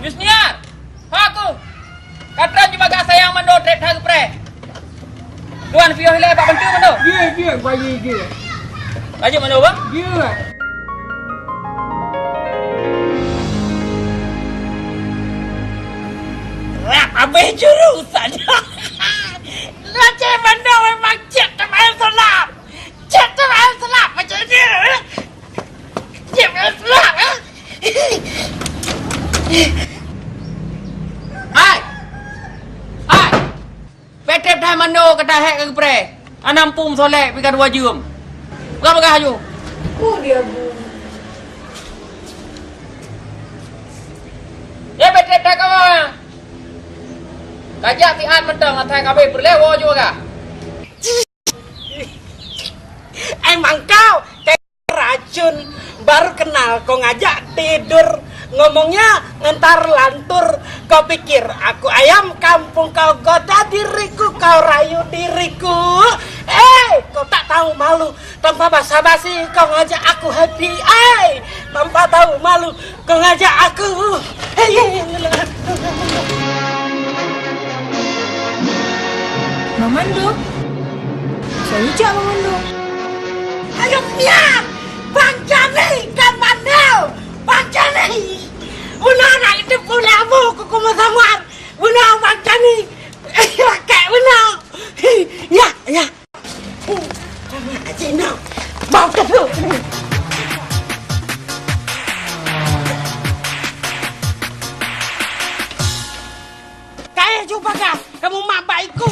Yusniar. Ha tu. Katran juga gak sayang mando trip thang pre. Tuan pion hilai pak bantu mando. Dia bagi dia. Laju mando bang? Dia. Rap habis jurusan. Laju mando memang cek teman selap. Cek teman selap macam ni. Cek teman selap. Hai. Hai. Petrep dah mando kata hek ke pre. Anam pum solek pikan wajum. Bukan haju. Dia bu. Ya petrep dah kau. Kajak pian mentang atai kabe berlewo juga. Emang kau kayak racun baru kenal kau ngajak tidur ngomongnya ngentar lantur kau pikir aku ayam kampung kau goda diriku kau rayu diriku kau tak tahu malu tanpa basa-basi kau ngajak aku happy tanpa tahu malu kau ngajak aku Mamando. Saya cak Mamando. ayo biar Bang Jani kan mandau Bang Jani Una itu pulamu kuku masamar Una Bang Jani kayak Una ya Cina mau ke dulu kayak coba kah kamu mabaiku